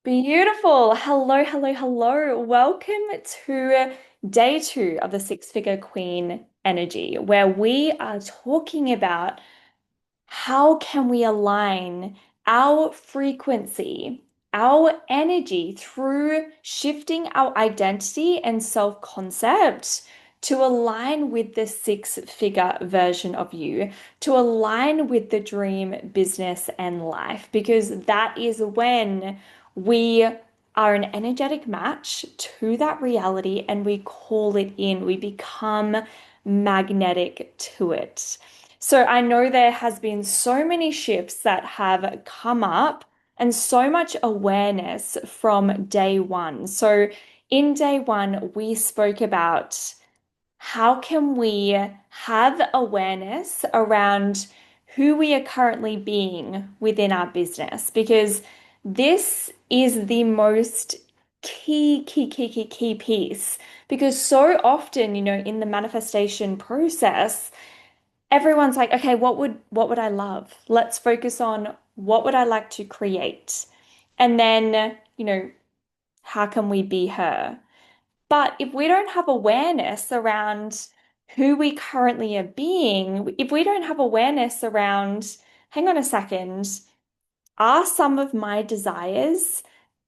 Beautiful. Hello, hello, hello. Welcome to day two of the Six Figure Queen Energy, where we are talking about how can we align our frequency, our energy through shifting our identity and self-concept to align with the six-figure version of you, to align with the dream business and life, because that is when we are an energetic match to that reality and we call it in. We become magnetic to it. So I know there has been so many shifts that have come up and so much awareness from day one. So in day one, we spoke about how can we have awareness around who we are currently being within our business? Because this is the most key piece. Because so often, in the manifestation process, everyone's like, okay, what would I love? Let's focus on what would I like to create? And then, how can we be her? But if we don't have awareness around who we currently are being, if we don't have awareness around, hang on a second, are some of my desires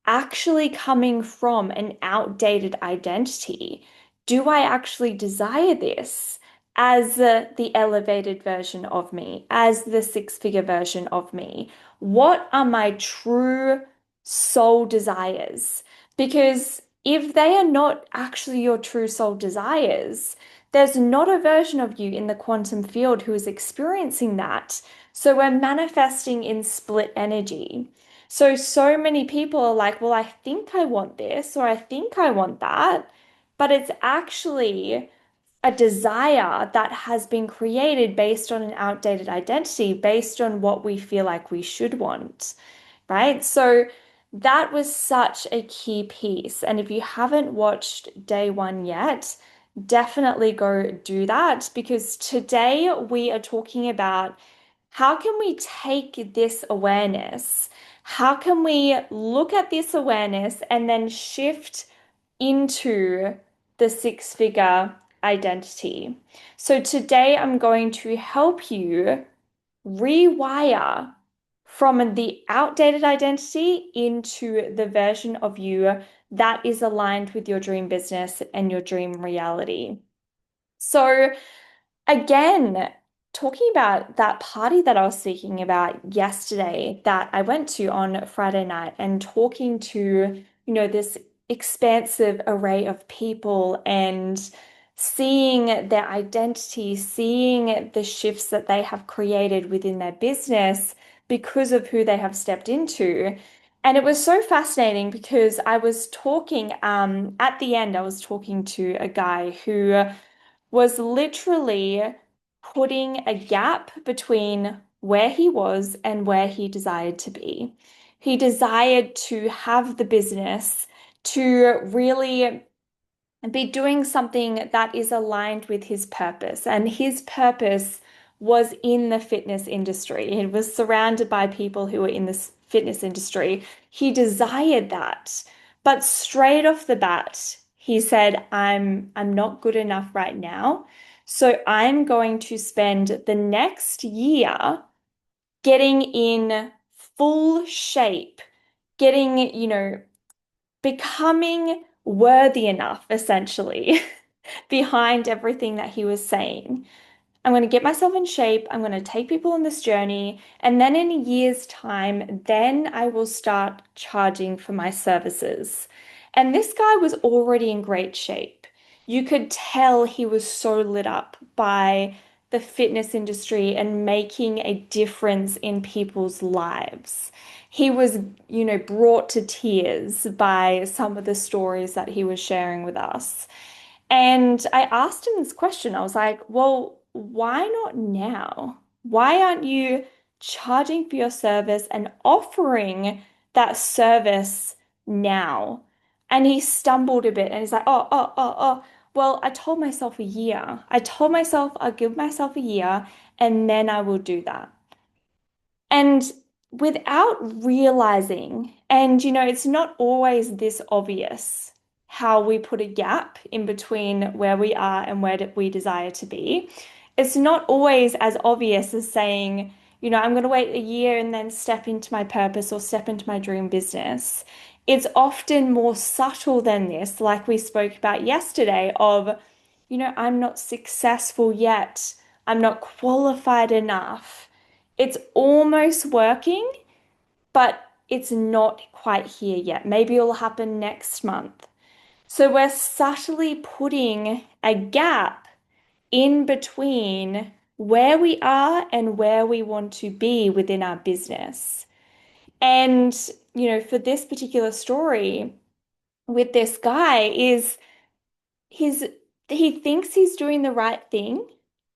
actually coming from an outdated identity? Do I actually desire this as the elevated version of me, as the six-figure version of me? What are my true soul desires? Because if they are not actually your true soul desires, there's not a version of you in the quantum field who is experiencing that. So we're manifesting in split energy. So many people are like, well, I think I want this or I think I want that, but it's actually a desire that has been created based on an outdated identity, based on what we feel like we should want, right? So that was such a key piece. And if you haven't watched day one yet, definitely go do that because today we are talking about how can we take this awareness? How can we look at this awareness and then shift into the six-figure identity? So today I'm going to help you rewire from the outdated identity into the version of you that is aligned with your dream business and your dream reality. So, again, talking about that party that I was speaking about yesterday that I went to on Friday night and talking to, this expansive array of people and seeing their identity, seeing the shifts that they have created within their business because of who they have stepped into. And it was so fascinating because I was talking, at the end, I was talking to a guy who was literally putting a gap between where he was and where he desired to be. He desired to have the business to really be doing something that is aligned with his purpose. And his purpose was in the fitness industry. He was surrounded by people who were in this fitness industry. He desired that. But straight off the bat, he said, I'm not good enough right now. So I'm going to spend the next year getting in full shape, getting, becoming worthy enough, essentially, behind everything that he was saying. I'm going to get myself in shape. I'm going to take people on this journey. And then in a year's time, then I will start charging for my services. And this guy was already in great shape. You could tell he was so lit up by the fitness industry and making a difference in people's lives. He was, brought to tears by some of the stories that he was sharing with us. And I asked him this question. I was like, well, why not now? Why aren't you charging for your service and offering that service now? And he stumbled a bit and he's like, oh. Well, I told myself a year. I told myself I'll give myself a year and then I will do that. And without realizing, and it's not always this obvious how we put a gap in between where we are and where we desire to be. It's not always as obvious as saying, I'm going to wait a year and then step into my purpose or step into my dream business. It's often more subtle than this, like we spoke about yesterday, of, I'm not successful yet. I'm not qualified enough. It's almost working, but it's not quite here yet. Maybe it'll happen next month. So we're subtly putting a gap in between where we are and where we want to be within our business. And, for this particular story with this guy is he's he thinks he's doing the right thing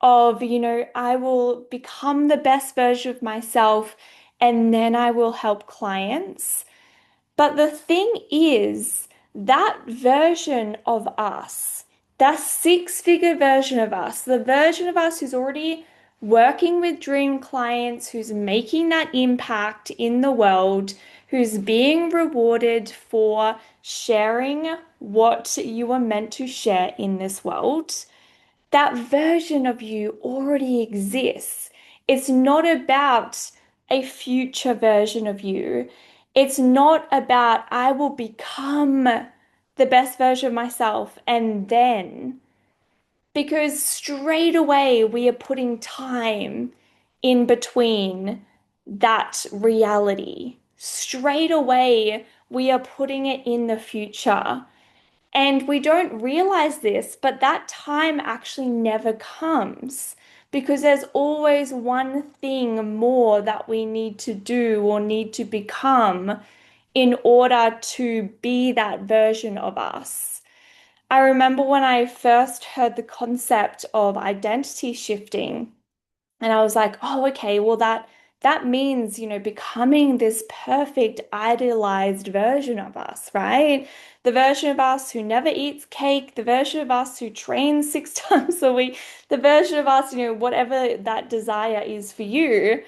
of, I will become the best version of myself and then I will help clients. But the thing is, that version of us, that six-figure version of us, the version of us who's already working with dream clients, who's making that impact in the world, who's being rewarded for sharing what you are meant to share in this world, that version of you already exists. It's not about a future version of you. It's not about, I will become the best version of myself and then, because straight away we are putting time in between that reality. Straight away we are putting it in the future. And we don't realize this, but that time actually never comes because there's always one thing more that we need to do or need to become in order to be that version of us. I remember when I first heard the concept of identity shifting. And I was like, oh, okay, well that means, becoming this perfect idealized version of us, right? The version of us who never eats cake, the version of us who trains six times a week, the version of us, whatever that desire is for you.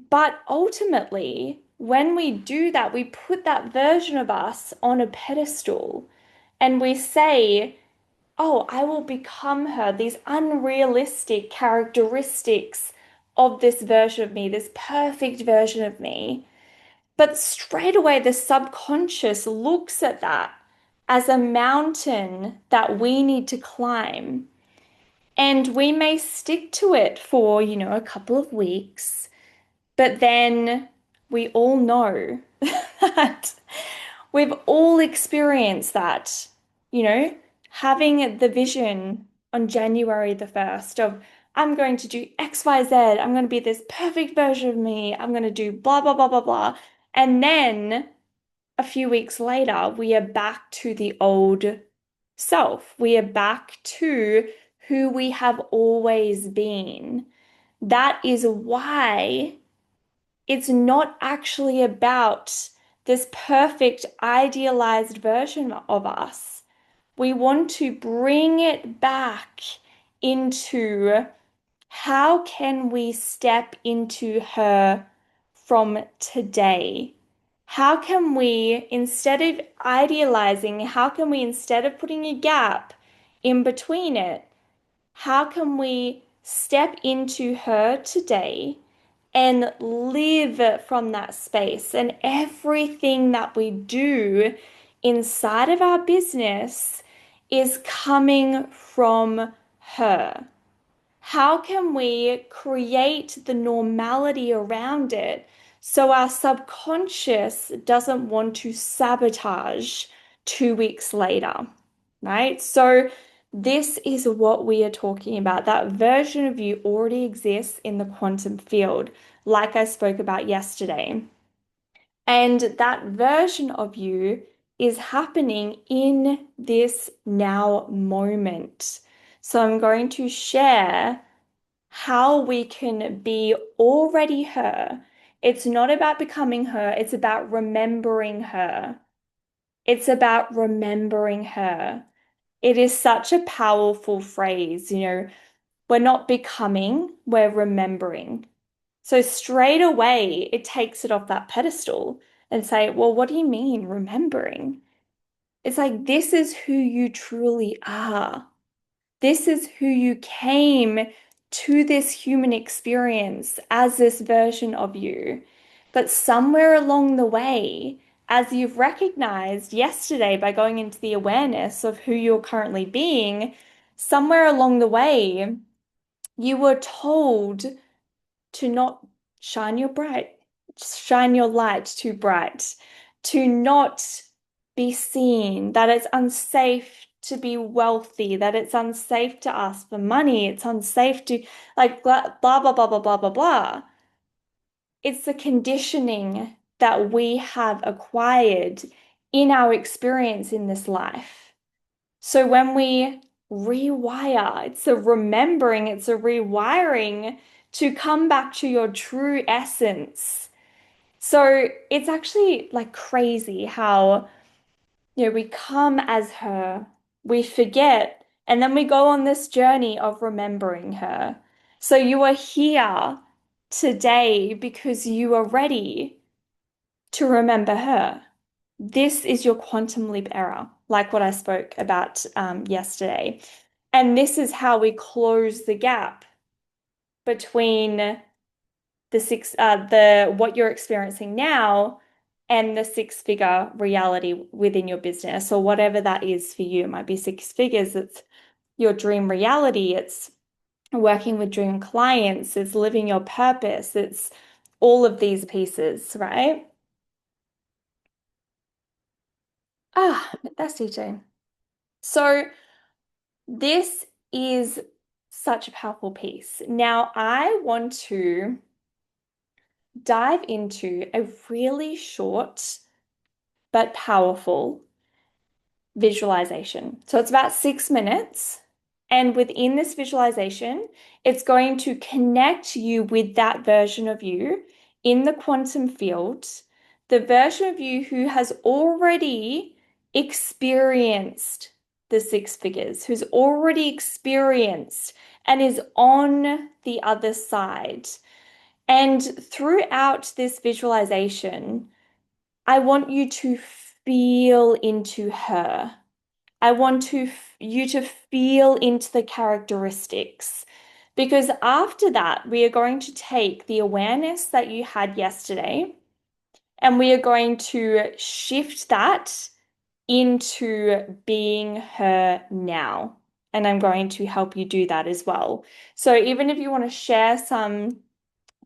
But ultimately, when we do that, we put that version of us on a pedestal and we say, oh, I will become her, these unrealistic characteristics of this version of me, this perfect version of me. But straight away, the subconscious looks at that as a mountain that we need to climb. And we may stick to it for, a couple of weeks, but then we all know that we've all experienced that, you know, having the vision on January the 1st of, I'm going to do X, Y, Z. I'm going to be this perfect version of me. I'm going to do blah, blah, blah, blah, blah. And then a few weeks later, we are back to the old self. We are back to who we have always been. That is why it's not actually about this perfect idealized version of us. We want to bring it back into how can we step into her from today? How can we, instead of idealizing, how can we, instead of putting a gap in between it, how can we step into her today and live from that space? And everything that we do inside of our business is coming from her. How can we create the normality around it so our subconscious doesn't want to sabotage 2 weeks later, right? So this is what we are talking about. That version of you already exists in the quantum field, like I spoke about yesterday. And that version of you is happening in this now moment. So I'm going to share how we can be already her. It's not about becoming her, it's about remembering her. It's about remembering her. It is such a powerful phrase, we're not becoming, we're remembering. So straight away, it takes it off that pedestal and say, well, what do you mean remembering? It's like, this is who you truly are. This is who you came to this human experience as this version of you. But somewhere along the way, as you've recognized yesterday by going into the awareness of who you're currently being, somewhere along the way, you were told to not shine your bright, shine your light too bright, to not be seen, that it's unsafe to be wealthy, that it's unsafe to ask for money, it's unsafe to like blah blah blah blah blah blah blah blah. It's the conditioning that we have acquired in our experience in this life. So when we rewire, it's a remembering, it's a rewiring to come back to your true essence. So it's actually like crazy how, we come as her, we forget, and then we go on this journey of remembering her. So you are here today because you are ready to remember her. This is your quantum leap era, like what I spoke about yesterday. And this is how we close the gap between the what you're experiencing now and the six-figure reality within your business or whatever that is for you. It might be six figures, it's your dream reality, it's working with dream clients, it's living your purpose, it's all of these pieces, right? That's DJ. So this is such a powerful piece. Now, I want to dive into a really short but powerful visualization. So it's about 6 minutes. And within this visualization, it's going to connect you with that version of you in the quantum field, the version of you who has already experienced the six figures, who's already experienced and is on the other side. And throughout this visualization, I want you to feel into her. I want you to feel into the characteristics. Because after that, we are going to take the awareness that you had yesterday and we are going to shift that into being her now. And I'm going to help you do that as well. So even if you want to share some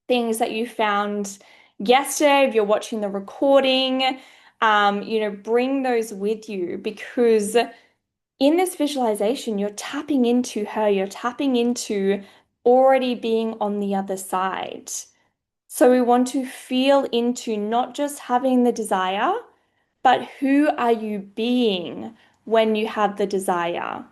things that you found yesterday, if you're watching the recording, bring those with you because in this visualization, you're tapping into her, you're tapping into already being on the other side. So we want to feel into not just having the desire, but who are you being when you have the desire?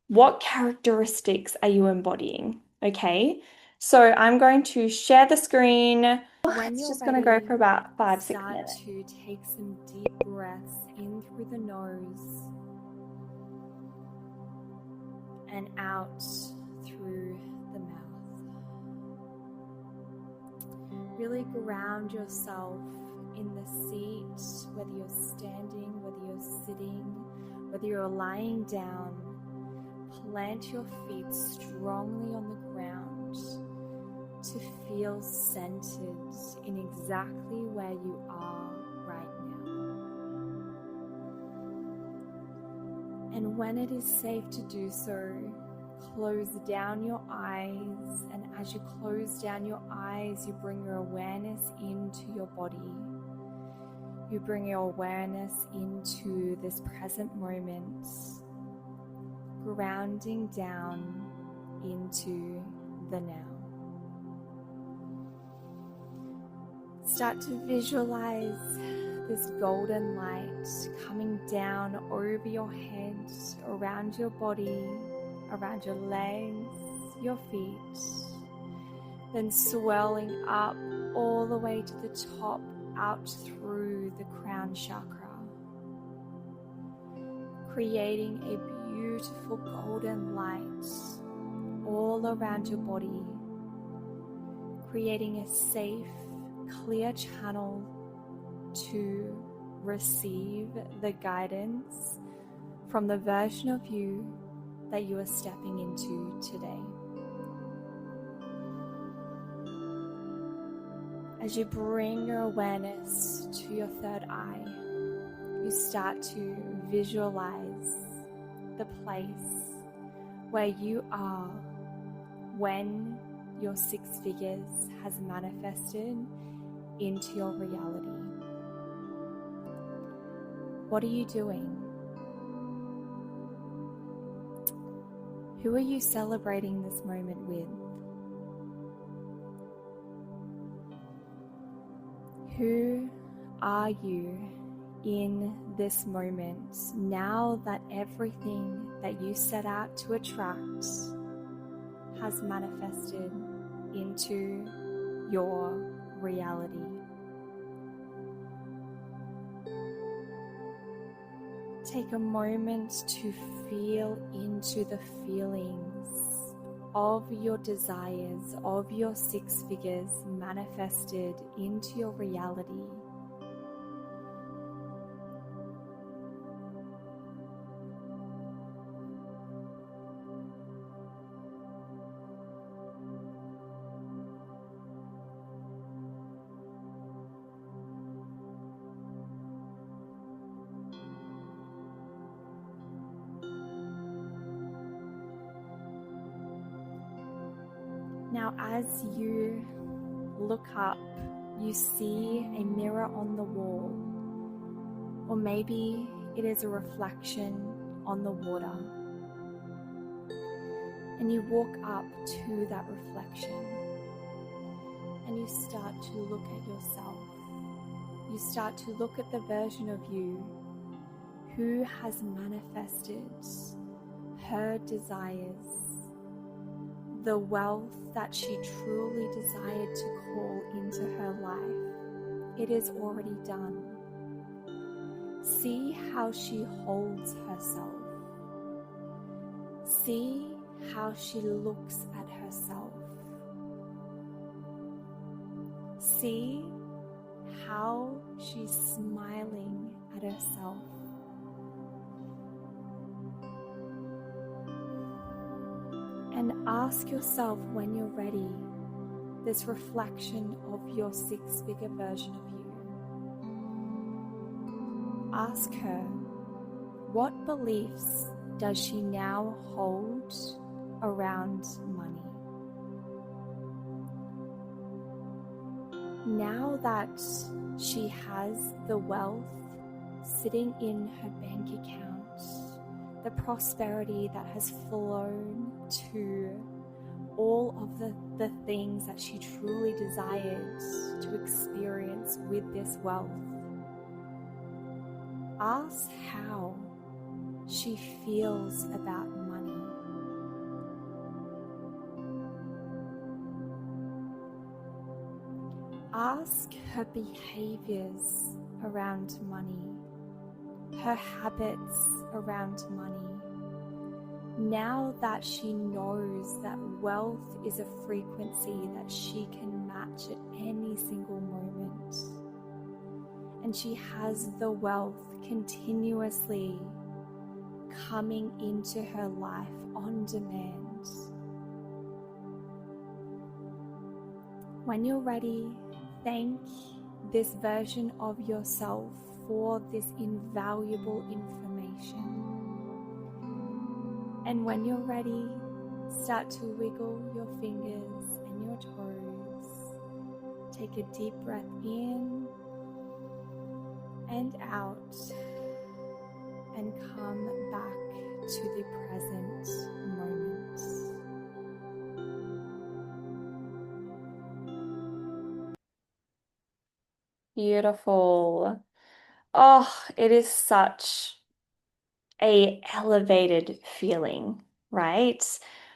What characteristics are you embodying? Okay. So I'm going to share the screen. When It's you're just going to go ready, for about 5, 6 start minutes. to take some deep breaths in through the nose and out through the mouth. Really ground yourself in the seat, whether you're standing, whether you're sitting, whether you're lying down. Plant your feet strongly on the ground to feel centered in exactly where you are right now. And when it is safe to do so, close down your eyes, and as you close down your eyes, you bring your awareness into your body. You bring your awareness into this present moment, grounding down into the now. Start to visualize this golden light coming down over your head, around your body, around your legs, your feet, then swirling up all the way to the top, out through the crown chakra, creating a beautiful golden light all around your body, creating a safe, clear channel to receive the guidance from the version of you that you are stepping into today. As you bring your awareness to your third eye, you start to visualize the place where you are when your six figures has manifested into your reality. What are you doing? Who are you celebrating this moment with? Who are you in this moment now that everything that you set out to attract has manifested into your reality? Take a moment to feel into the feelings of your desires, of your six figures manifested into your reality. Now, as you look up, you see a mirror on the wall, or maybe it is a reflection on the water. And you walk up to that reflection and you start to look at yourself. You start to look at the version of you who has manifested her desires, the wealth that she truly desired to call into her life. It is already done. See how she holds herself. See how she looks at herself. See how she's smiling at herself. And ask yourself when you're ready, this reflection of your six-figure version of you. Ask her, what beliefs does she now hold around money? Now that she has the wealth sitting in her bank account, the prosperity that has flown to all of the things that she truly desired to experience with this wealth, ask how she feels about money. Ask her behaviors around money, her habits around money. Now that she knows that wealth is a frequency that she can match at any single moment, and she has the wealth continuously coming into her life on demand. When you're ready, thank this version of yourself for this invaluable information. And when you're ready, start to wiggle your fingers and your toes. Take a deep breath in and out, and come back to the present moment. Beautiful. Oh, it is such a elevated feeling, right?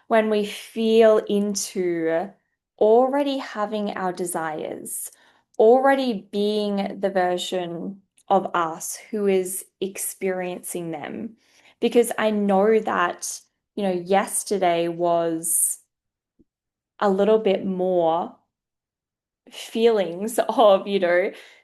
When we feel into already having our desires, already being the version of us who is experiencing them. Because I know that, yesterday was a little bit more feelings of,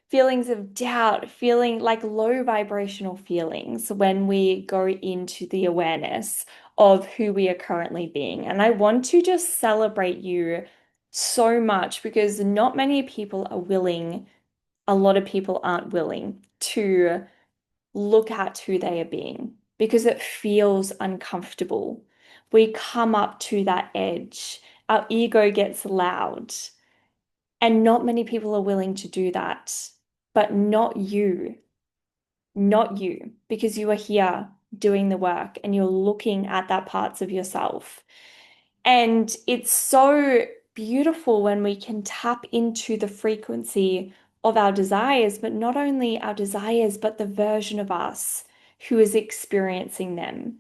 feelings of doubt, feeling like low vibrational feelings when we go into the awareness of who we are currently being. And I want to just celebrate you so much because not many people are willing, a lot of people aren't willing to look at who they are being because it feels uncomfortable. We come up to that edge, our ego gets loud. And not many people are willing to do that, but not you, because you are here doing the work and you're looking at that parts of yourself. And it's so beautiful when we can tap into the frequency of our desires, but not only our desires, but the version of us who is experiencing them.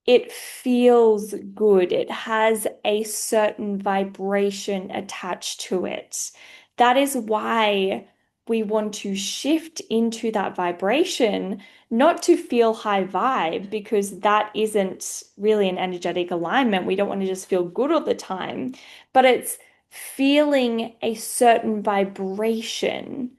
It feels good. It has a certain vibration attached to it. That is why we want to shift into that vibration, not to feel high vibe, because that isn't really an energetic alignment. We don't want to just feel good all the time, but it's feeling a certain vibration,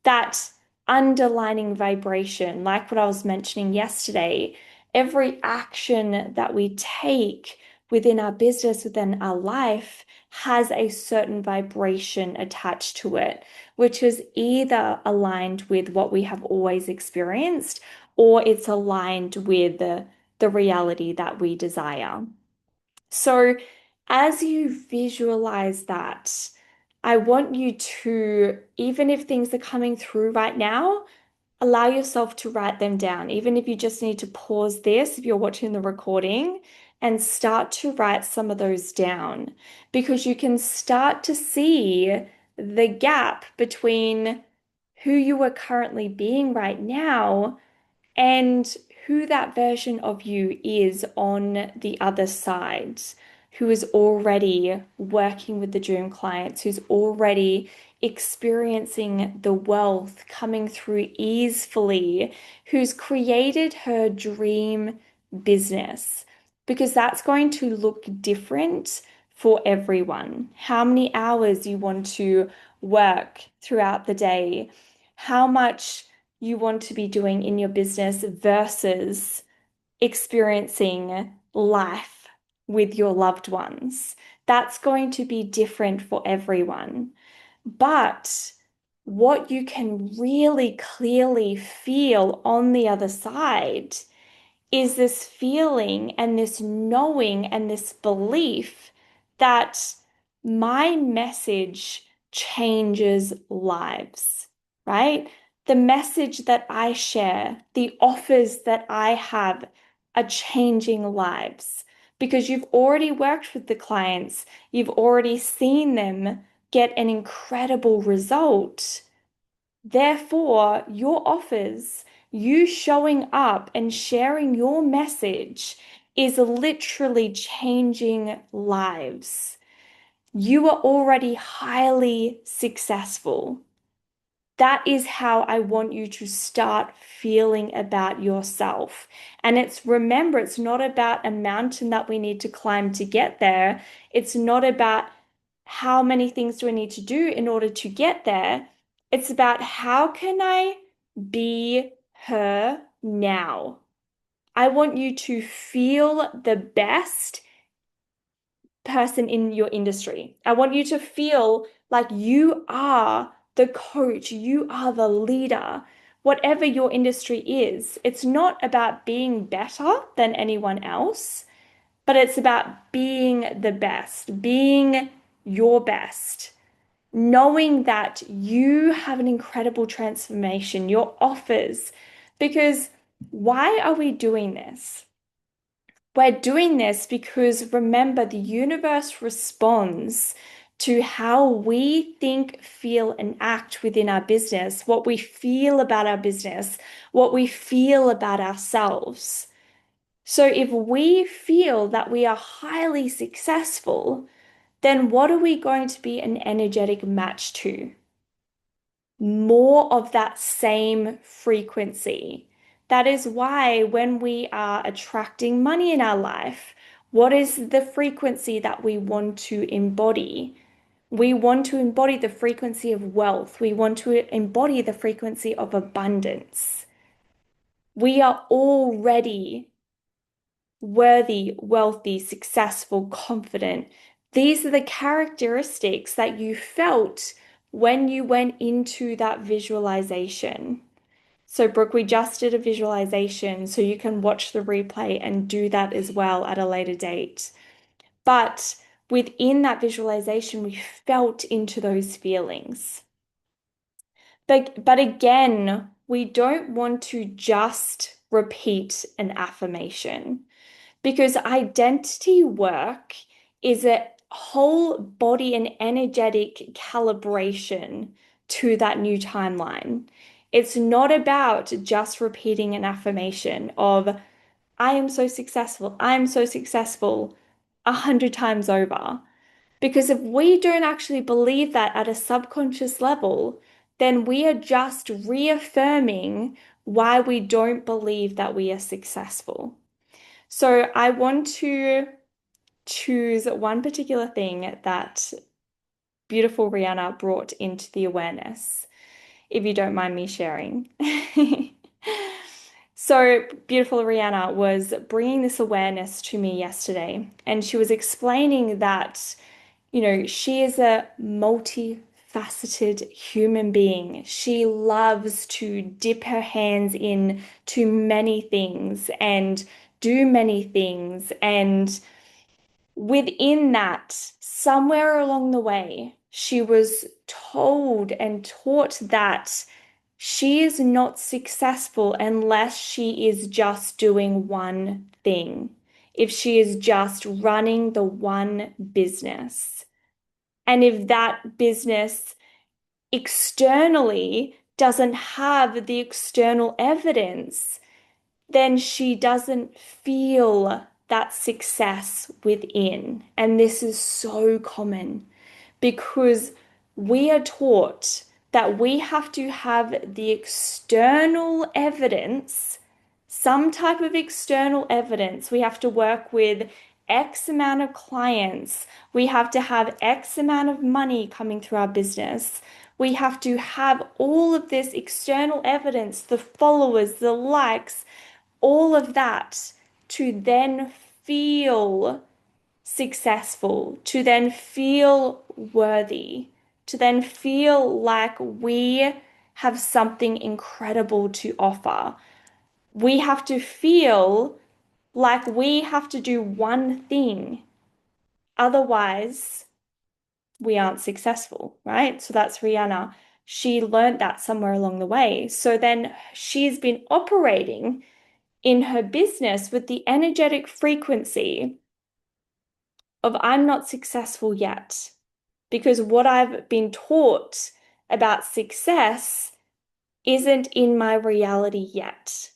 that underlining vibration, like what I was mentioning yesterday. Every action that we take within our business, within our life, has a certain vibration attached to it, which is either aligned with what we have always experienced or it's aligned with the reality that we desire. So, as you visualize that, I want you to, even if things are coming through right now, allow yourself to write them down. Even if you just need to pause this, if you're watching the recording, and start to write some of those down, because you can start to see the gap between who you are currently being right now and who that version of you is on the other side, who is already working with the dream clients, who's already experiencing the wealth coming through easily, who's created her dream business, because that's going to look different for everyone. How many hours you want to work throughout the day, how much you want to be doing in your business versus experiencing life with your loved ones. That's going to be different for everyone. But what you can really clearly feel on the other side is this feeling and this knowing and this belief that my message changes lives, right? The message that I share, the offers that I have are changing lives because you've already worked with the clients, you've already seen them get an incredible result. Therefore, your offers, you showing up and sharing your message is literally changing lives. You are already highly successful. That is how I want you to start feeling about yourself. And remember, it's not about a mountain that we need to climb to get there. It's not about how many things do I need to do in order to get there. It's about how can I be her now? I want you to feel the best person in your industry. I want you to feel like you are the coach, you are the leader, whatever your industry is. It's not about being better than anyone else, but it's about being the best, being your best, knowing that you have an incredible transformation, your offers. Because why are we doing this? We're doing this because remember, the universe responds to how we think, feel, and act within our business, what we feel about our business, what we feel about ourselves. So if we feel that we are highly successful, then what are we going to be an energetic match to? More of that same frequency. That is why when we are attracting money in our life, what is the frequency that we want to embody? We want to embody the frequency of wealth. We want to embody the frequency of abundance. We are already worthy, wealthy, successful, confident. These are the characteristics that you felt when you went into that visualization. So, Brooke, we just did a visualization, so you can watch the replay and do that as well at a later date. But within that visualization, we felt into those feelings. But again, we don't want to just repeat an affirmation because identity work is a whole body and energetic calibration to that new timeline. It's not about just repeating an affirmation of, I am so successful, I am so successful 100 times over. Because if we don't actually believe that at a subconscious level, then we are just reaffirming why we don't believe that we are successful. So I want to choose one particular thing that beautiful Rihanna brought into the awareness, if you don't mind me sharing. So, beautiful Rihanna was bringing this awareness to me yesterday, and she was explaining that, she is a multifaceted human being. She loves to dip her hands in to many things and do many things. And within that, somewhere along the way, she was told and taught that she is not successful unless she is just doing one thing, if she is just running the one business. And if that business externally doesn't have the external evidence, then she doesn't feel that success within. And this is so common because we are taught that we have to have the external evidence, some type of external evidence. We have to work with X amount of clients. We have to have X amount of money coming through our business. We have to have all of this external evidence, the followers, the likes, all of that to then feel successful, to then feel worthy, to then feel like we have something incredible to offer. We have to feel like we have to do one thing. Otherwise, we aren't successful, right? So that's Rihanna. She learned that somewhere along the way. So then she's been operating in her business with the energetic frequency of I'm not successful yet. Because what I've been taught about success isn't in my reality yet.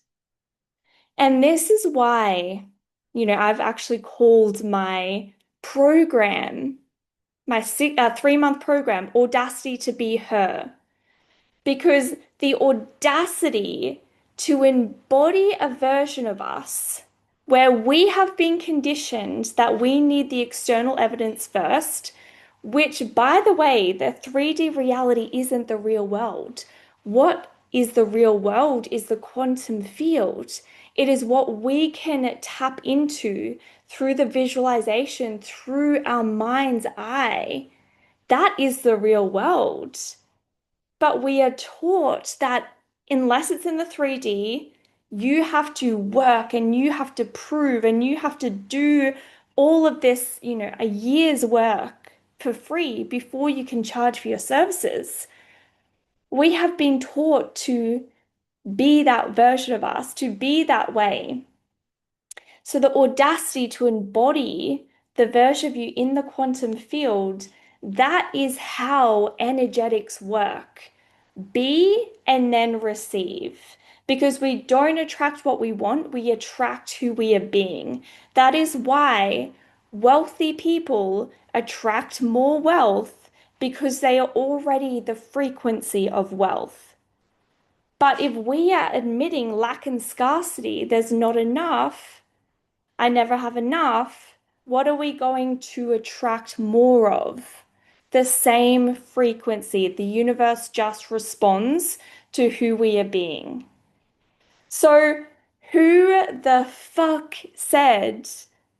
And this is why, I've actually called my program, my 3-month program, Audacity to be her. Because the audacity to embody a version of us where we have been conditioned that we need the external evidence first, which, by the way, the 3D reality isn't the real world. What is the real world is the quantum field. It is what we can tap into through the visualization, through our mind's eye. That is the real world. But we are taught that unless it's in the 3D, you have to work and you have to prove and you have to do all of this, a year's work for free before you can charge for your services. We have been taught to be that version of us, to be that way. So the audacity to embody the version of you in the quantum field, that is how energetics work. Be and then receive. Because we don't attract what we want, we attract who we are being. That is why wealthy people attract more wealth because they are already the frequency of wealth. But if we are admitting lack and scarcity, there's not enough, I never have enough, what are we going to attract more of? the same frequency. The universe just responds to who we are being. So, who the fuck said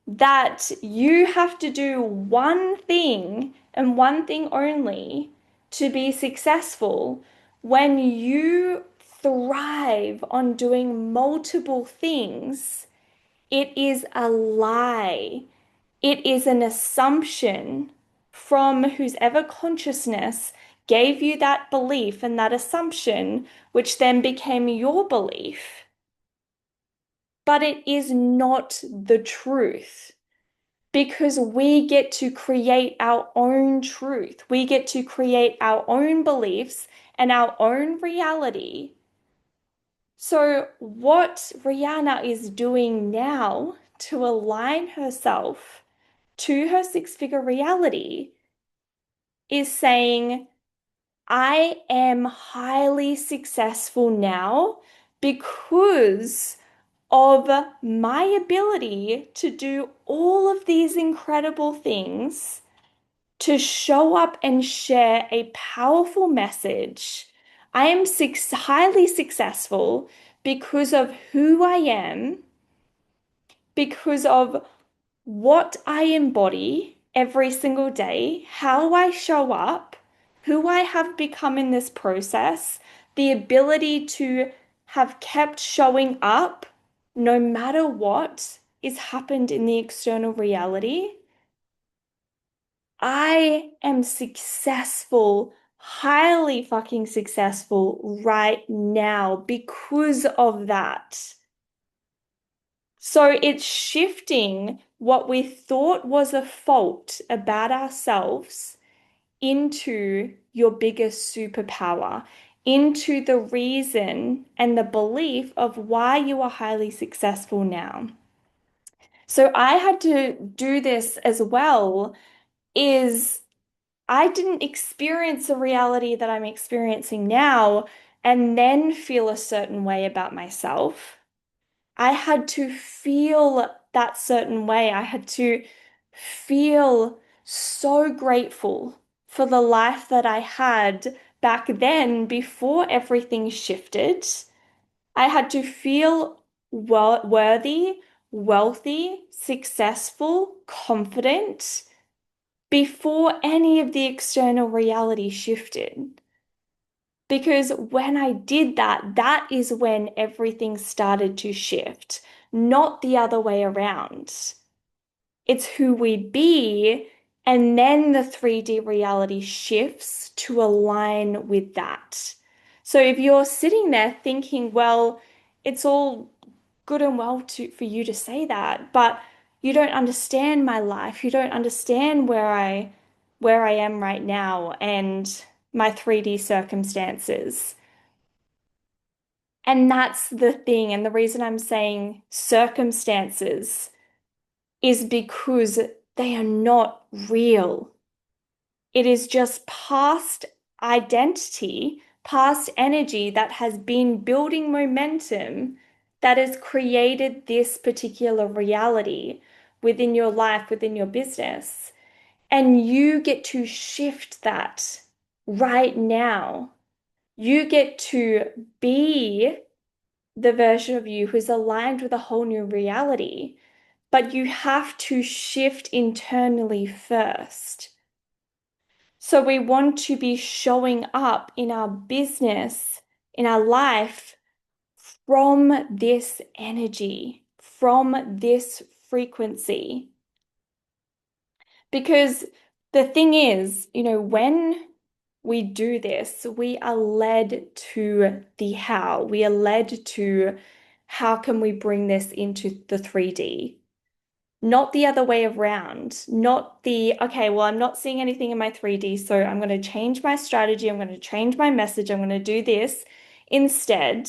that you have to do one thing and one thing only to be successful when you thrive on doing multiple things? It is a lie. It is an assumption from whose ever consciousness gave you that belief and that assumption, which then became your belief. But it is not the truth because we get to create our own truth. We get to create our own beliefs and our own reality. So, what Rihanna is doing now to align herself to her six-figure reality is saying, I am highly successful now because of my ability to do all of these incredible things, to show up and share a powerful message. I am highly successful because of who I am, because of what I embody every single day, how I show up, who I have become in this process, the ability to have kept showing up no matter what is happened in the external reality. I am successful, highly fucking successful right now because of that. So it's shifting what we thought was a fault about ourselves into your biggest superpower, into the reason and the belief of why you are highly successful now. So I had to do this as well, is I didn't experience the reality that I'm experiencing now and then feel a certain way about myself. I had to feel that certain way. I had to feel so grateful for the life that I had back then before everything shifted. I had to feel worthy, wealthy, successful, confident before any of the external reality shifted. Because when I did that, that is when everything started to shift, not the other way around. It's who we be, and then the 3D reality shifts to align with that. So if you're sitting there thinking, well, it's all good and well for you to say that, but you don't understand my life. You don't understand where I am right now and my 3D circumstances. And that's the thing. And the reason I'm saying circumstances is because they are not real. It is just past identity, past energy that has been building momentum that has created this particular reality within your life, within your business. And you get to shift that right now. You get to be the version of you who's aligned with a whole new reality, but you have to shift internally first. So we want to be showing up in our business, in our life from this energy, from this frequency. Because the thing is, when we do this, we are led to the how. We are led to how can we bring this into the 3D? Not the other way around. Not the, okay, well, I'm not seeing anything in my 3D, so I'm going to change my strategy. I'm going to change my message. I'm going to do this. Instead,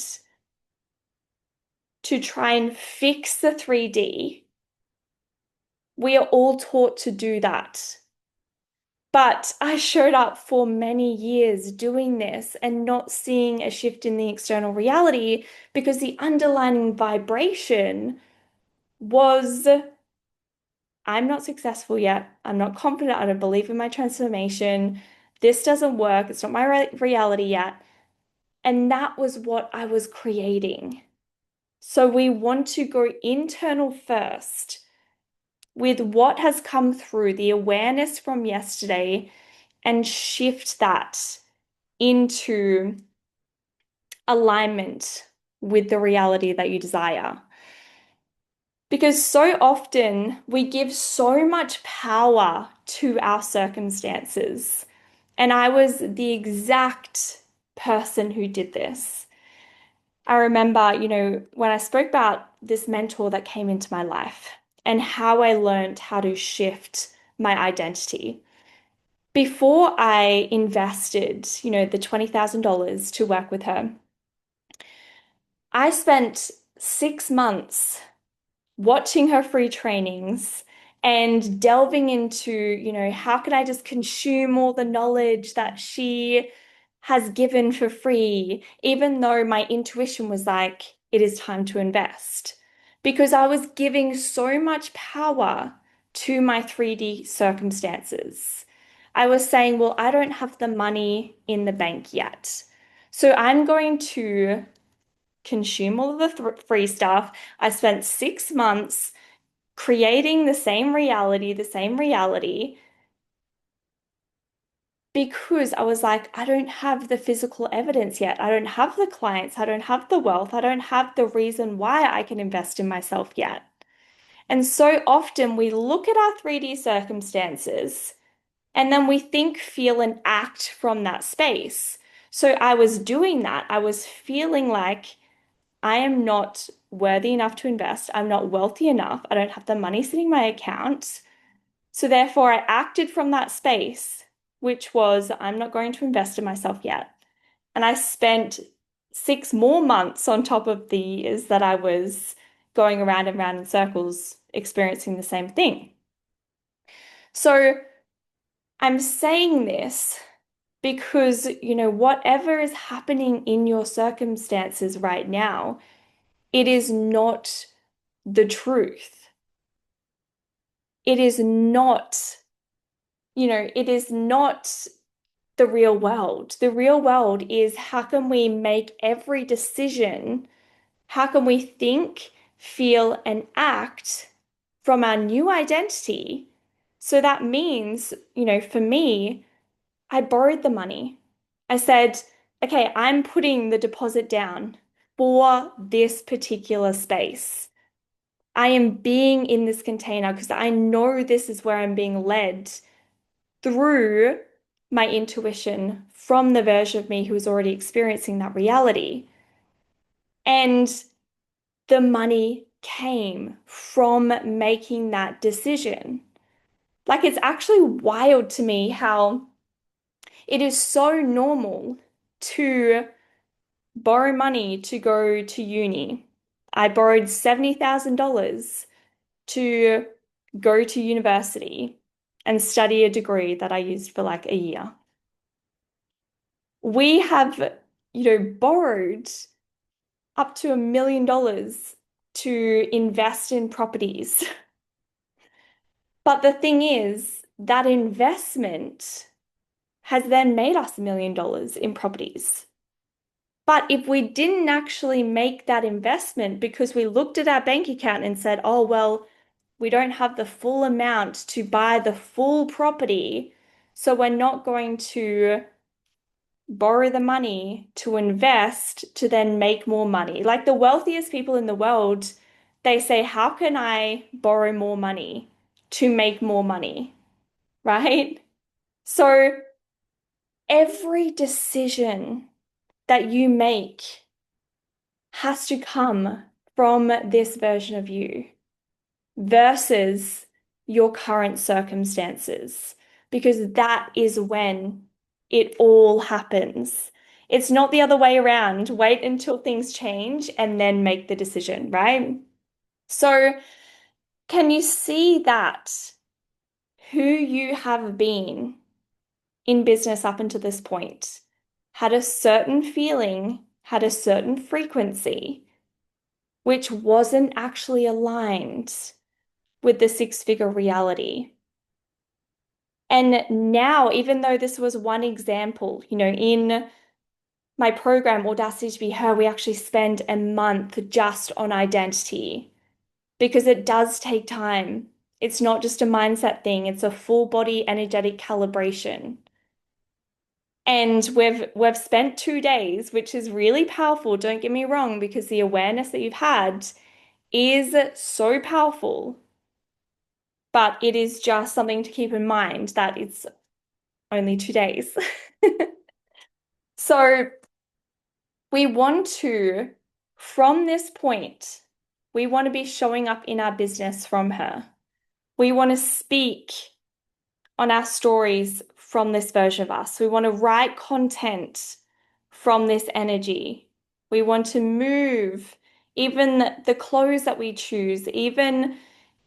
to try and fix the 3D, we are all taught to do that. But I showed up for many years doing this and not seeing a shift in the external reality because the underlying vibration was I'm not successful yet. I'm not confident. I don't believe in my transformation. This doesn't work. It's not my reality yet. And that was what I was creating. So we want to go internal first with what has come through, the awareness from yesterday, and shift that into alignment with the reality that you desire. Because so often we give so much power to our circumstances. And I was the exact person who did this. I remember, when I spoke about this mentor that came into my life and how I learned how to shift my identity. Before I invested, the $20,000 to work with her, I spent 6 months watching her free trainings and delving into, how can I just consume all the knowledge that she has given for free, even though my intuition was like, it is time to invest. Because I was giving so much power to my 3D circumstances. I was saying, well, I don't have the money in the bank yet. So I'm going to consume all of the free stuff. I spent 6 months creating the same reality, because I was like, I don't have the physical evidence yet. I don't have the clients. I don't have the wealth. I don't have the reason why I can invest in myself yet. And so often we look at our 3D circumstances and then we think, feel, and act from that space. So I was doing that. I was feeling like I am not worthy enough to invest. I'm not wealthy enough. I don't have the money sitting in my account. So therefore, I acted from that space, which was I'm not going to invest in myself yet. And I spent 6 more months on top of the years that I was going around and round in circles, experiencing the same thing. So I'm saying this because, whatever is happening in your circumstances right now, it is not the truth. It is not, it is not the real world. The real world is how can we make every decision? How can we think, feel, and act from our new identity? So that means, for me, I borrowed the money. I said, okay, I'm putting the deposit down for this particular space. I am being in this container because I know this is where I'm being led through my intuition from the version of me who was already experiencing that reality. And the money came from making that decision. Like, it's actually wild to me how it is so normal to borrow money to go to uni. I borrowed $70,000 to go to university and study a degree that I used for like a year. We have, borrowed up to $1 million to invest in properties. But the thing is, that investment has then made us $1 million in properties. But if we didn't actually make that investment because we looked at our bank account and said, oh, well, we don't have the full amount to buy the full property, so we're not going to borrow the money to invest to then make more money. Like the wealthiest people in the world, they say, how can I borrow more money to make more money? Right? So every decision that you make has to come from this version of you versus your current circumstances, because that is when it all happens. It's not the other way around. Wait until things change and then make the decision, right? So, can you see that who you have been in business up until this point had a certain feeling, had a certain frequency, which wasn't actually aligned? with the six-figure reality. And now, even though this was one example, in my program, Audacity to Be Her, we actually spend a month just on identity because it does take time. It's not just a mindset thing, it's a full body energetic calibration. And we've spent 2 days, which is really powerful, don't get me wrong, because the awareness that you've had is so powerful. But it is just something to keep in mind that it's only 2 days. So we want to, from this point, we want to be showing up in our business from her. We want to speak on our stories from this version of us. We want to write content from this energy. We want to move, even the clothes that we choose, even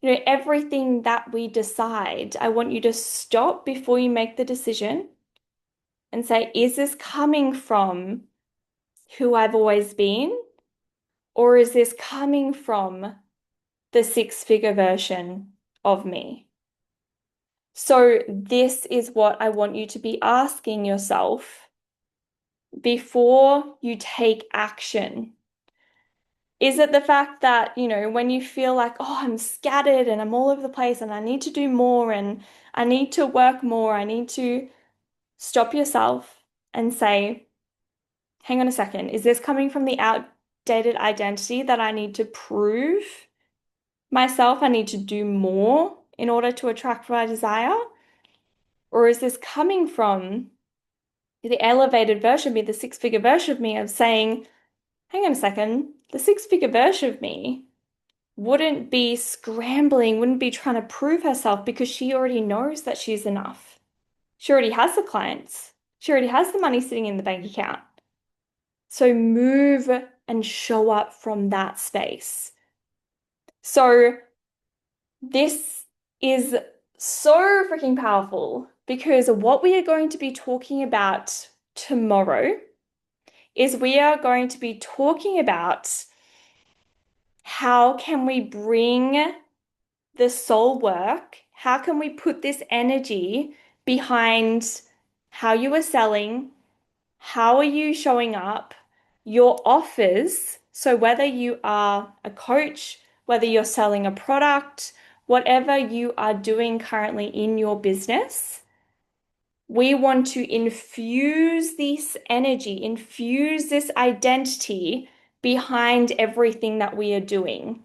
everything that we decide. I want you to stop before you make the decision and say, is this coming from who I've always been? Or is this coming from the six-figure version of me? So, this is what I want you to be asking yourself before you take action. Is it the fact that, when you feel like, oh, I'm scattered and I'm all over the place and I need to do more and I need to work more, I need to stop yourself and say, hang on a second, is this coming from the outdated identity that I need to prove myself? I need to do more in order to attract what I desire? Or is this coming from the elevated version of me, the six-figure version of me of saying, hang on a second, the six-figure version of me wouldn't be scrambling, wouldn't be trying to prove herself because she already knows that she's enough. She already has the clients. She already has the money sitting in the bank account. So move and show up from that space. So this is so freaking powerful because what we are going to be talking about tomorrow is we are going to be talking about how can we bring the soul work, how can we put this energy behind how you are selling, how are you showing up, your offers. So whether you are a coach, whether you're selling a product, whatever you are doing currently in your business, we want to infuse this energy, infuse this identity behind everything that we are doing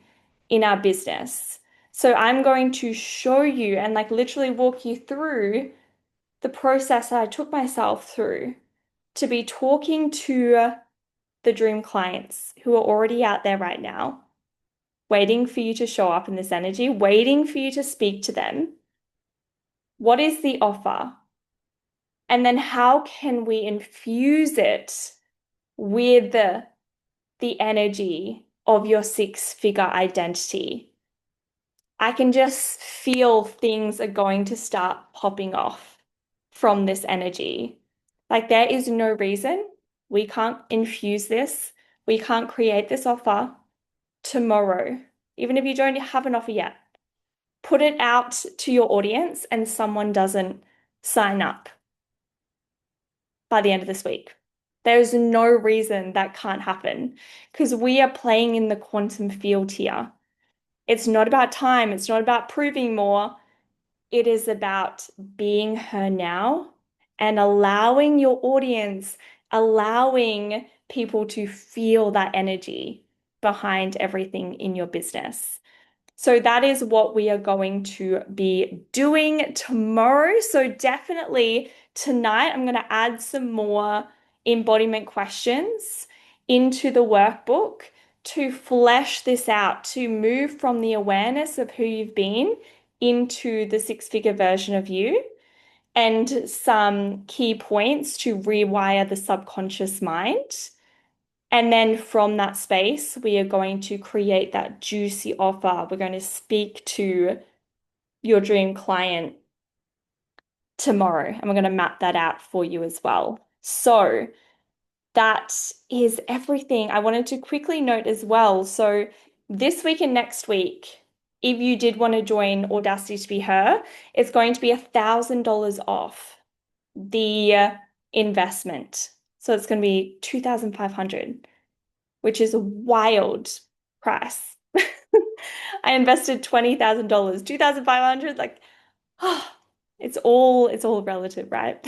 in our business. So I'm going to show you and like literally walk you through the process that I took myself through to be talking to the dream clients who are already out there right now, waiting for you to show up in this energy, waiting for you to speak to them. What is the offer? And then how can we infuse it with the energy of your six-figure identity? I can just feel things are going to start popping off from this energy. Like there is no reason we can't infuse this, we can't create this offer tomorrow, even if you don't have an offer yet. Put it out to your audience and someone doesn't sign up by the end of this week. There's no reason that can't happen because we are playing in the quantum field here. It's not about time, it's not about proving more. It is about being her now and allowing your audience, allowing people to feel that energy behind everything in your business. So that is what we are going to be doing tomorrow. So definitely tonight, I'm going to add some more embodiment questions into the workbook to flesh this out, to move from the awareness of who you've been into the six-figure version of you, and some key points to rewire the subconscious mind. And then from that space, we are going to create that juicy offer. We're going to speak to your dream client tomorrow, and we're going to map that out for you as well. So that is everything. I wanted to quickly note as well. So this week and next week, if you did want to join Audacity to be her, it's going to be $1,000 off the investment. So it's going to be 2,500, which is a wild price. I invested $20,000, 2,500, like, oh, it's all relative, right?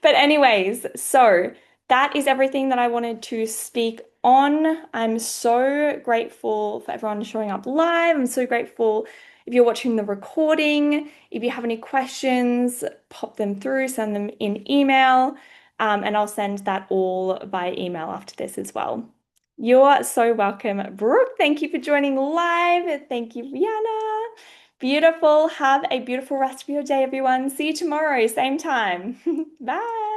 But anyways, so that is everything that I wanted to speak on. I'm so grateful for everyone showing up live. I'm so grateful if you're watching the recording. If you have any questions, pop them through, send them in email, and I'll send that all by email after this as well. You're so welcome, Brooke. Thank you for joining live. Thank you, Rihanna. Beautiful. Have a beautiful rest of your day, everyone. See you tomorrow, same time. Bye.